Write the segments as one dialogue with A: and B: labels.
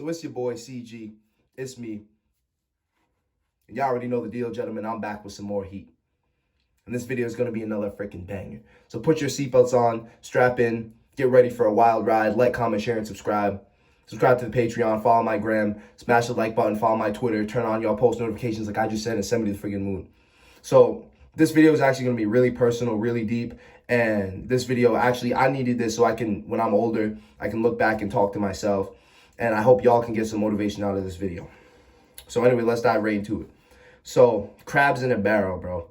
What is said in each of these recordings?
A: So it's your boy CG. It's me. And y'all already know the deal, gentlemen. I'm back with some more heat. And this video is going to be another freaking banger. So put your seatbelts on, strap in, get ready for a wild ride. Like, comment, share, and subscribe. Subscribe to the Patreon, follow my gram, smash the like button, follow my Twitter, turn on y'all post notifications like I just said, and send me to the freaking moon. So this video is actually going to be really personal, really deep. And this video, actually, I needed this so I can, when I'm older, I can look back and talk to myself. And I hope y'all can get some motivation out of this video. So anyway, let's dive right into it. So, crabs in a barrel, bro.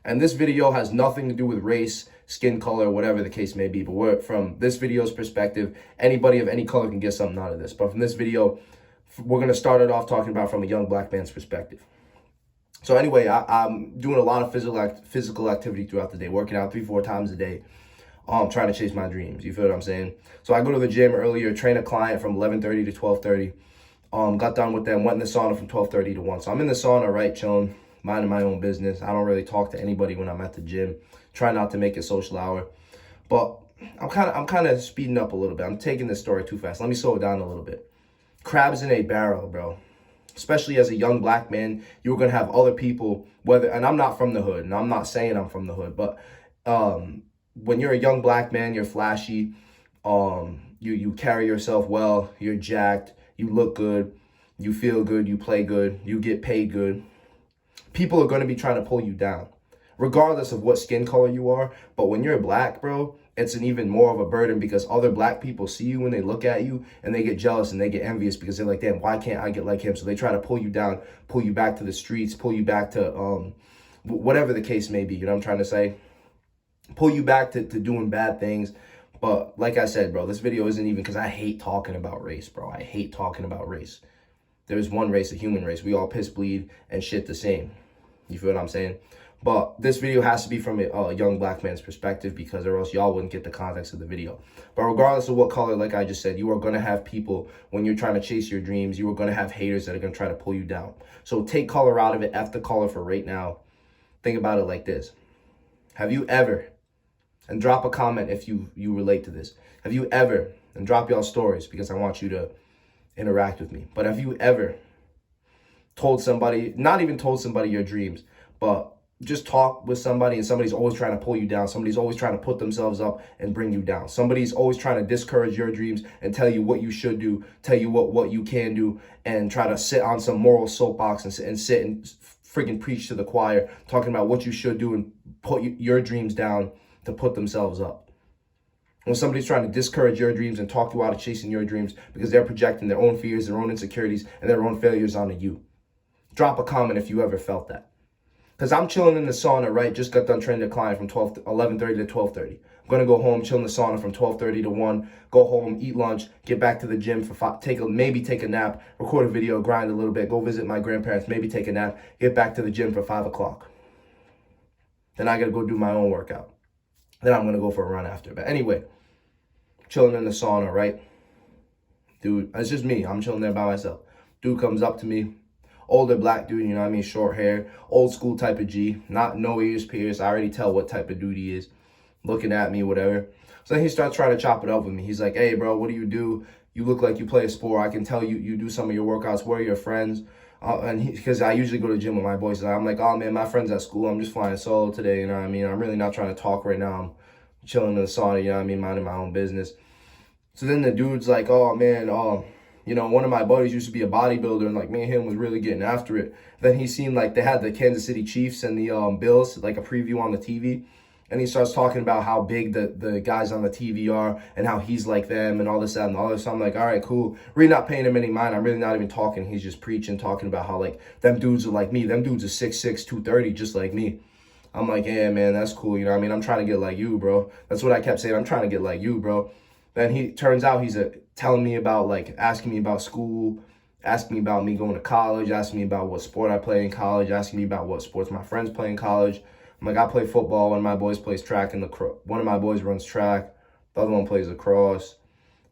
A: And this video has nothing to do with race, skin color, whatever the case may be. But from this video's perspective, anybody of any color can get something out of this. But from this video, we're going to start it off talking about from a young black man's perspective. So anyway, I'm doing a lot of physical activity throughout the day, working out 3-4 times a day. Trying to chase my dreams. You feel what I'm saying? So I go to the gym earlier, train a client from 11:30 to 12:30. Got done with them, went in the sauna from 12:30 to 1. So I'm in the sauna, right, chilling, minding my own business. I don't really talk to anybody when I'm at the gym. Try not to make it social hour. But I'm kind of speeding up a little bit. I'm taking this story too fast. Let me slow it down a little bit. Crabs in a barrel, bro. Especially as a young black man, you're gonna have other people, and I'm not from the hood, and I'm not saying I'm from the hood, but when you're a young black man, you're flashy, you carry yourself well, you're jacked, you look good, you feel good, you play good, you get paid good. People are going to be trying to pull you down, regardless of what skin color you are. But when you're black, bro, it's an even more of a burden because other black people see you when they look at you and they get jealous and they get envious because they're like, damn, why can't I get like him? So they try to pull you down, pull you back to the streets, pull you back to whatever the case may be. You know what I'm trying to say? Pull you back to doing bad things. But like I said, bro, this video isn't even because I hate talking about race, bro. I hate talking about race. There's one race, the human race. We all piss, bleed, and shit the same. You feel what I'm saying? But this video has to be from a young black man's perspective because or else y'all wouldn't get the context of the video. But regardless of what color, like I just said, you are going to have people, when you're trying to chase your dreams, you are going to have haters that are going to try to pull you down. So take color out of it. F the color for right now. Think about it like this. Have you ever... And drop a comment if you relate to this. Have you ever, and drop y'all stories because I want you to interact with me. But have you ever told somebody, not even told somebody your dreams, but just talk with somebody and somebody's always trying to pull you down. Somebody's always trying to put themselves up and bring you down. Somebody's always trying to discourage your dreams and tell you what you should do, tell you what you can do, and try to sit on some moral soapbox and sit and freaking preach to the choir, talking about what you should do and put your dreams down to put themselves up. When somebody's trying to discourage your dreams and talk you out of chasing your dreams because they're projecting their own fears, their own insecurities, and their own failures onto you. Drop a comment if you ever felt that. Because I'm chilling in the sauna, right? Just got done training a client from 11:30 to 12:30. I'm going to go home, chill in the sauna from 12:30 to 1, go home, eat lunch, get back to the gym for 5, maybe take a nap, record a video, grind a little bit, go visit my grandparents, maybe take a nap, get back to the gym for 5 o'clock. Then I got to go do my own workout. Then I'm going to go for a run after. But anyway, chilling in the sauna, right? Dude, it's just me. I'm chilling there by myself. Dude comes up to me. Older black dude, you know what I mean? Short hair. Old school type of G. No ears pierced. I already tell what type of dude he is. Looking at me, whatever. So then he starts trying to chop it up with me. He's like, hey, bro, what do you do? You look like you play a sport. I can tell you do some of your workouts. Where are your friends? Because I usually go to the gym with my boys. I'm like, oh, man, my friend's at school. I'm just flying solo today, you know what I mean? I'm really not trying to talk right now. I'm chilling in the sauna, you know what I mean? Minding my own business. So then the dude's like, oh, man, you know, one of my buddies used to be a bodybuilder, and, like, me and him was really getting after it. Then he seen, like, they had the Kansas City Chiefs and the Bills, like, a preview on the TV. And he starts talking about how big the guys on the TV are and how he's like them and all this, that, and all this. So I'm like, all right, cool. Really not paying him any mind. I'm really not even talking. He's just preaching, talking about how, like, them dudes are like me. Them dudes are 6'6", 230, just like me. I'm like, yeah, man, that's cool. You know what I mean? I'm trying to get like you, bro. That's what I kept saying. I'm trying to get like you, bro. Then he turns out he's telling me about, like, asking me about school, asking me about me going to college, asking me about what sport I play in college, asking me about what sports my friends play in college. I'm like, I play football. One of my boys plays track, and one of my boys runs track. The other one plays lacrosse.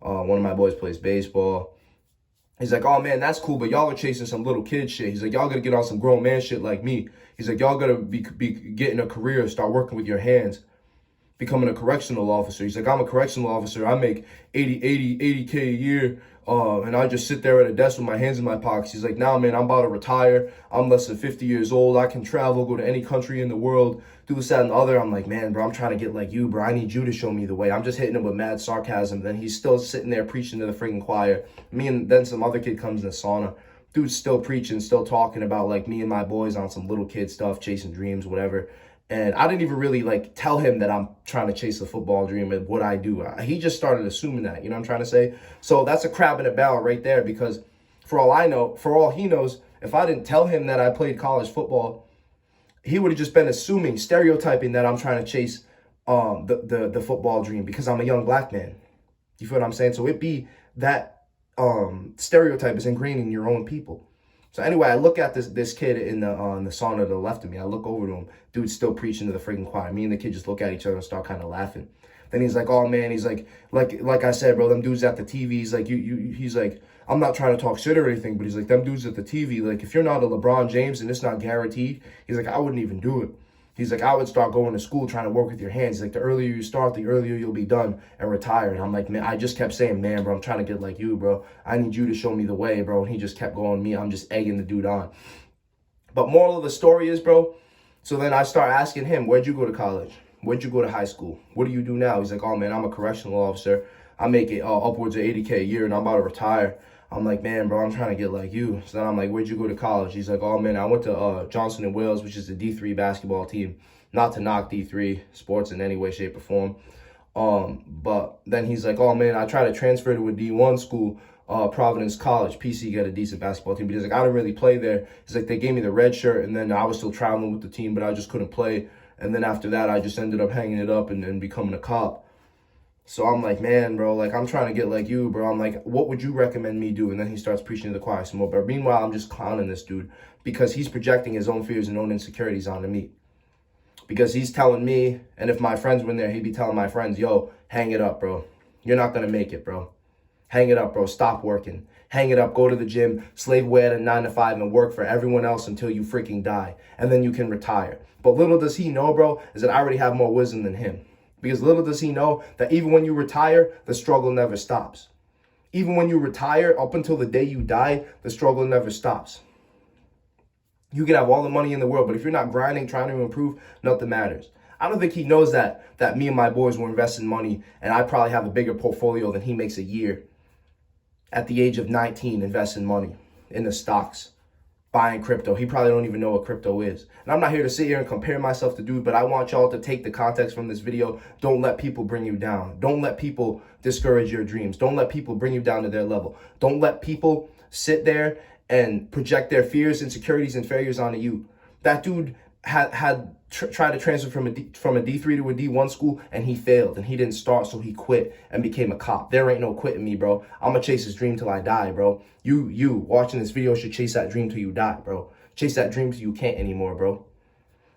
A: One of my boys plays baseball. He's like, oh, man, that's cool, but y'all are chasing some little kid shit. He's like, y'all got to get on some grown man shit like me. He's like, y'all got to be getting a career, start working with your hands. becoming a correctional officer. He's like, I'm a correctional officer. I make 80K a year. And I just sit there at a desk with my hands in my pockets. He's like, nah, man, I'm about to retire. I'm less than 50 years old. I can travel, go to any country in the world, do this, that, and the other. I'm like, man, bro, I'm trying to get like you, bro. I need you to show me the way. I'm just hitting him with mad sarcasm. Then he's still sitting there preaching to the freaking choir. Me and then some other kid comes in the sauna. Dude's still preaching, still talking about like me and my boys on some little kid stuff, chasing dreams, whatever. And I didn't even really like tell him that I'm trying to chase a football dream and what I do. He just started assuming that, you know what I'm trying to say? So that's a crab in a barrel right there, because for all I know, for all he knows, if I didn't tell him that I played college football, he would have just been assuming, stereotyping that I'm trying to chase the football dream because I'm a young black man. You feel what I'm saying? So it be that stereotype is ingrained in your own people. So anyway, I look at this kid in the sauna to the left of me. I look over to him. Dude's still preaching to the freaking choir. Me and the kid just look at each other and start kind of laughing. Then he's like, oh man, he's like I said, bro, them dudes at the TV. He's like, he's like, I'm not trying to talk shit or anything, but he's like, them dudes at the TV, like if you're not a LeBron James and it's not guaranteed, he's like, I wouldn't even do it. He's like, I would start going to school trying to work with your hands. He's like, the earlier you start, the earlier you'll be done and retired. And I'm like, man, I just kept saying, man, bro, I'm trying to get like you, bro. I need you to show me the way, bro. And he just kept going me. I'm just egging the dude on. But moral of the story is, bro, so then I start asking him, where'd you go to college? Where'd you go to high school? What do you do now? He's like, oh, man, I'm a correctional officer. I make it upwards of 80K a year and I'm about to retire. I'm like, man, bro, I'm trying to get like you. So then I'm like, where'd you go to college? He's like, oh, man, I went to Johnson & Wales, which is a D3 basketball team. Not to knock D3 sports in any way, shape, or form. But then he's like, oh, man, I tried to transfer to a D1 school, Providence College. PC got a decent basketball team. But he's like, I didn't really play there. He's like, they gave me the red shirt, and then I was still traveling with the team, but I just couldn't play. And then after that, I just ended up hanging it up and becoming a cop. So I'm like, man, bro, like, I'm trying to get like you, bro. I'm like, what would you recommend me do? And then he starts preaching to the choir some more. But meanwhile, I'm just clowning this dude because he's projecting his own fears and own insecurities onto me. Because he's telling me, and if my friends were in there, he'd be telling my friends, yo, hang it up, bro. You're not going to make it, bro. Hang it up, bro. Stop working. Hang it up. Go to the gym, slave away at a 9 to 5 and work for everyone else until you freaking die. And then you can retire. But little does he know, bro, is that I already have more wisdom than him. Because little does he know that even when you retire, the struggle never stops. Even when you retire, up until the day you die, the struggle never stops. You can have all the money in the world, but if you're not grinding, trying to improve, nothing matters. I don't think he knows that me and my boys will invest in money, and I probably have a bigger portfolio than he makes a year. At the age of 19, investing money in the stocks, buying crypto. He probably don't even know what crypto is. And I'm not here to sit here and compare myself to dude, but I want y'all to take the context from this video. Don't let people bring you down. Don't let people discourage your dreams. Don't let people bring you down to their level. Don't let people sit there and project their fears, insecurities, and failures onto you. That dude had tried to transfer from a D3 to a D1 school, and he failed, and he didn't start, so he quit and became a cop. There ain't no quitting me, bro. I'm gonna chase this dream till I die, bro. You watching this video should chase that dream till you die, bro. Chase that dream till you can't anymore, bro.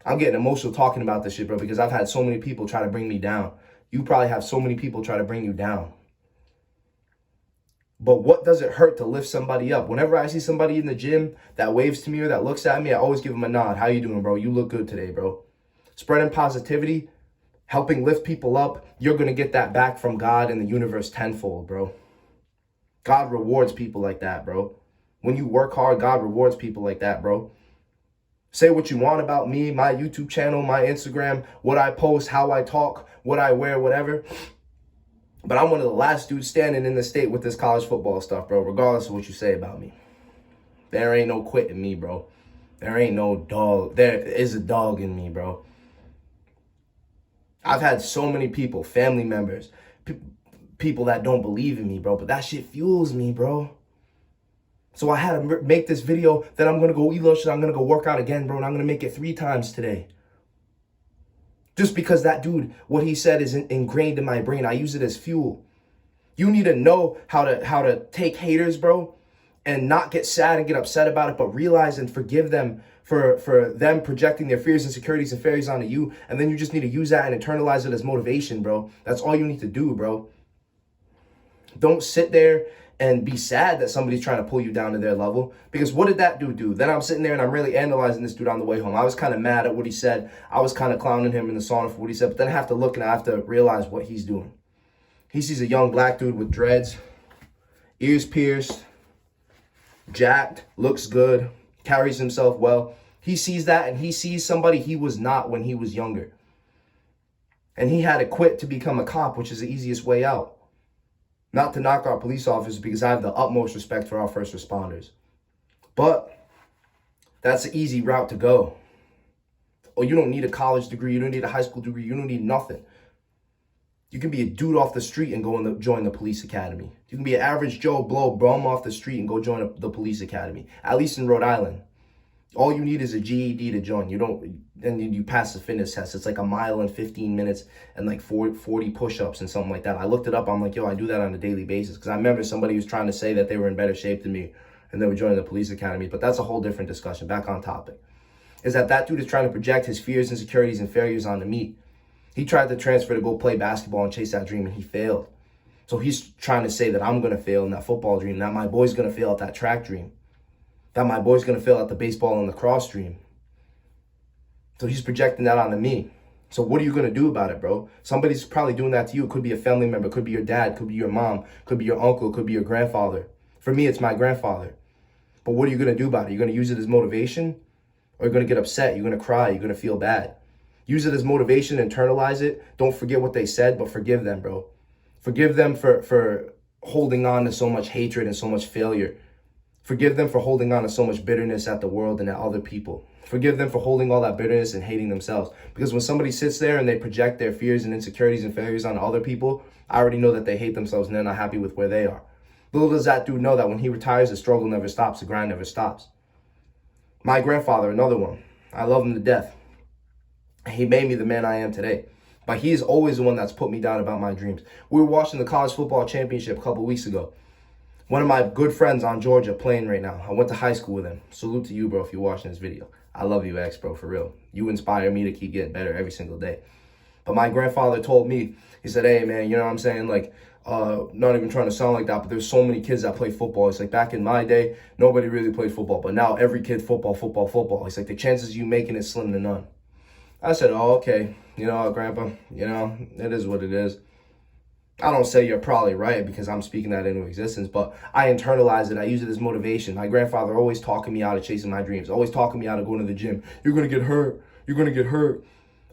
A: I'm getting emotional talking about this shit, bro, because I've had so many people try to bring me down. You probably have so many people try to bring you down. But what does it hurt to lift somebody up? Whenever I see somebody in the gym that waves to me or that looks at me, I always give them a nod. How you doing, bro? You look good today, bro. Spreading positivity, helping lift people up, you're going to get that back from God and the universe tenfold, bro. God rewards people like that, bro. When you work hard, God rewards people like that, bro. Say what you want about me, my YouTube channel, my Instagram, what I post, how I talk, what I wear, whatever. But I'm one of the last dudes standing in the state with this college football stuff, bro, regardless of what you say about me. There ain't no quitting me, bro. There ain't no dog. There is a dog in me, bro. I've had so many people, family members, people that don't believe in me, bro. But that shit fuels me, bro. So I had to make this video that I'm going to go eat lunch and I'm going to go work out again, bro. And I'm going to make it 3 times today. Just because that dude, what he said is ingrained in my brain. I use it as fuel. You need to know how to take haters, bro, and not get sad and get upset about it, but realize and forgive them for them projecting their fears, insecurities, and failures onto you. And then you just need to use that and internalize it as motivation, bro. That's all you need to do, bro. Don't sit there and be sad that somebody's trying to pull you down to their level. Because what did that dude do? Then I'm sitting there and I'm really analyzing this dude on the way home. I was kind of mad at what he said. I was kind of clowning him in the sauna for what he said. But then I have to look and I have to realize what he's doing. He sees a young black dude with dreads, ears pierced, jacked, looks good, carries himself well. He sees that and he sees somebody he was not when he was younger. And he had to quit to become a cop, which is the easiest way out. Not to knock our police officers, because I have the utmost respect for our first responders. But that's an easy route to go. Oh, you don't need a college degree. You don't need a high school degree. You don't need nothing. You can be a dude off the street and go join the police academy. You can be an average Joe Blow bum off the street and go join the police academy. At least in Rhode Island. All you need is a GED to join. Then you pass the fitness test. It's like 1 mile in 15 minutes and like 40 push-ups and something like that. I looked it up. I'm like, yo, I do that on a daily basis. Because I remember somebody was trying to say that they were in better shape than me and they were joining the police academy. But that's a whole different discussion. Back on topic. Is that dude is trying to project his fears, insecurities, and failures onto me. He tried to transfer to go play basketball and chase that dream, and he failed. So he's trying to say that I'm going to fail in that football dream, that my boy's going to fail at that track dream, that my boy's going to fail at the baseball and lacrosse dream. So he's projecting that onto me. So what are you going to do about it, bro? Somebody's probably doing that to you. It could be a family member, could be your dad, could be your mom, could be your uncle, could be your grandfather. For me, it's my grandfather. But what are you going to do about it? You're going to use it as motivation, or you're going to get upset, you're going to cry, you're going to feel bad. Use it as motivation, internalize it. Don't forget what they said, but forgive them, bro. Forgive them for holding on to so much hatred and so much failure. Forgive them for holding on to so much bitterness at the world and at other people. Forgive them for holding all that bitterness and hating themselves. Because when somebody sits there and they project their fears and insecurities and failures on other people, I already know that they hate themselves and they're not happy with where they are. Little does that dude know that when he retires, the struggle never stops, the grind never stops. My grandfather, another one. I love him to death. He made me the man I am today. But he is always the one that's put me down about my dreams. We were watching the college football championship a couple weeks ago. One of my good friends on Georgia playing right now. I went to high school with him. Salute to you, bro, if you're watching this video. I love you, X, bro, for real. You inspire me to keep getting better every single day. But my grandfather told me, he said, hey, man, you know what I'm saying? Like, not even trying to sound like that, but there's so many kids that play football. It's like back in my day, nobody really played football. But now every kid, football. It's like the chances of you making it slim to none. I said, oh, okay. You know, Grandpa, you know, it is what it is. I don't say you're probably right because I'm speaking that into existence, but I internalize it. I use it as motivation. My grandfather always talking me out of chasing my dreams, always talking me out of going to the gym. You're going to get hurt. You're going to get hurt.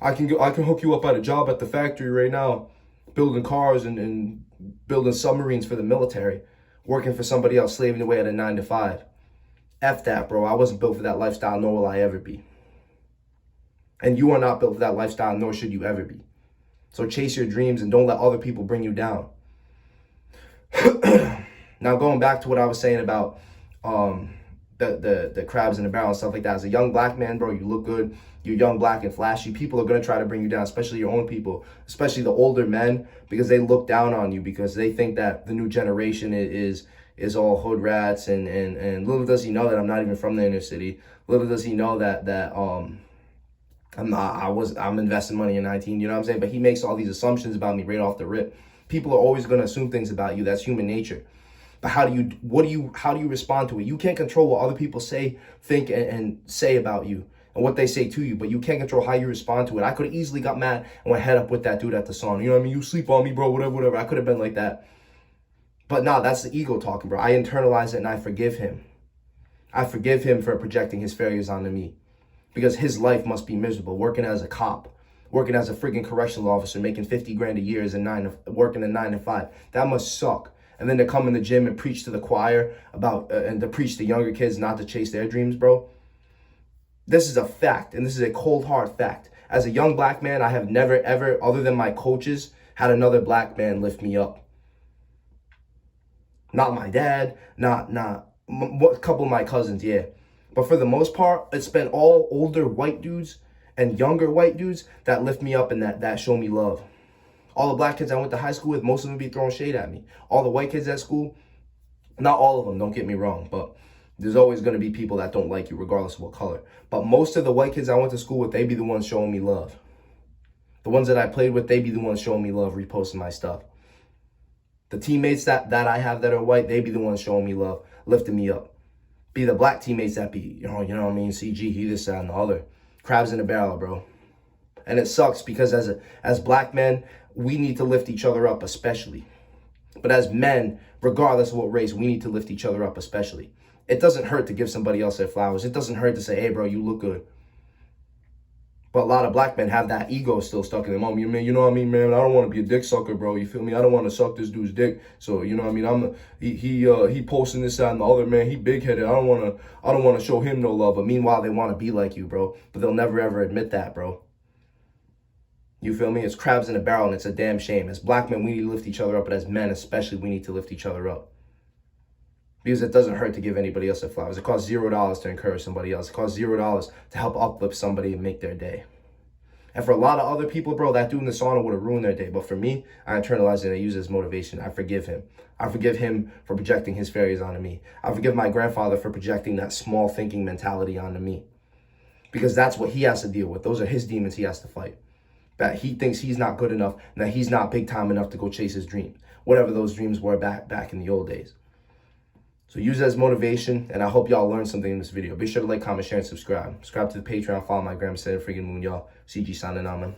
A: I can hook you up at a job at the factory right now, building cars and building submarines for the military, working for somebody else, slaving away at a 9 to 5. F that, bro. I wasn't built for that lifestyle, nor will I ever be. And you are not built for that lifestyle, nor should you ever be. So chase your dreams and don't let other people bring you down. Now, going back to what I was saying about the crabs in the barrel and stuff like that. As a young black man, bro, you look good. You're young, black, and flashy. People are going to try to bring you down, especially your own people, especially the older men, because they look down on you, because they think that the new generation is all hood rats. And little does he know that I'm not even from the inner city. Little does he know that I'm investing money in 19, you know what I'm saying? But he makes all these assumptions about me right off the rip. People are always going to assume things about you. That's human nature. But how do you respond to it? You can't control what other people say, think, and say about you and what they say to you, but you can't control how you respond to it. I could have easily got mad and went head up with that dude at the sauna. You know what I mean? You sleep on me, bro, whatever. I could have been like that. But nah, that's the ego talking, bro. I internalize it and I forgive him. I forgive him for projecting his failures onto me. Because his life must be miserable, working as a cop, working as a freaking correctional officer, making 50 grand a year working a 9 to 5. That must suck. And then to come in the gym and preach to the choir about, and to preach to younger kids not to chase their dreams, bro. This is a fact, and this is a cold, hard fact. As a young black man, I have never, ever, other than my coaches, had another black man lift me up. Not my dad, not a couple of my cousins, yeah. But for the most part, it's been all older white dudes and younger white dudes that lift me up and that show me love. All the black kids I went to high school with, most of them be throwing shade at me. All the white kids at school, not all of them, don't get me wrong, but there's always going to be people that don't like you regardless of what color. But most of the white kids I went to school with, they be the ones showing me love. The ones that I played with, they be the ones showing me love, reposting my stuff. The teammates that I have that are white, they be the ones showing me love, lifting me up. Be the black teammates that be, you know what I mean, CG, he this, that, and the other. Crabs in a barrel, bro. And it sucks because as black men, we need to lift each other up, especially. But as men, regardless of what race, we need to lift each other up, especially. It doesn't hurt to give somebody else their flowers. It doesn't hurt to say, hey, bro, you look good. But a lot of black men have that ego still stuck in them. Oh, man, you know what I mean, man? I don't want to be a dick sucker, bro. You feel me? I don't want to suck this dude's dick. So, you know what I mean? He posting this, that, and the other, man. He big-headed. I don't want to show him no love. But meanwhile, they want to be like you, bro. But they'll never, ever admit that, bro. You feel me? It's crabs in a barrel, and it's a damn shame. As black men, we need to lift each other up. But as men, especially, we need to lift each other up. Because it doesn't hurt to give anybody else their flowers. It costs $0 to encourage somebody else. It costs $0 to help uplift somebody and make their day. And for a lot of other people, bro, that dude in the sauna would have ruined their day. But for me, I internalize it and I use it as motivation. I forgive him. I forgive him for projecting his fairies onto me. I forgive my grandfather for projecting that small thinking mentality onto me. Because that's what he has to deal with. Those are his demons he has to fight. That he thinks he's not good enough and that he's not big time enough to go chase his dreams. Whatever those dreams were back in the old days. So use it as motivation, and I hope y'all learned something in this video. Be sure to like, comment, share, and subscribe. Subscribe to the Patreon, follow my gram, say the freaking moon, y'all. CG signing out, man.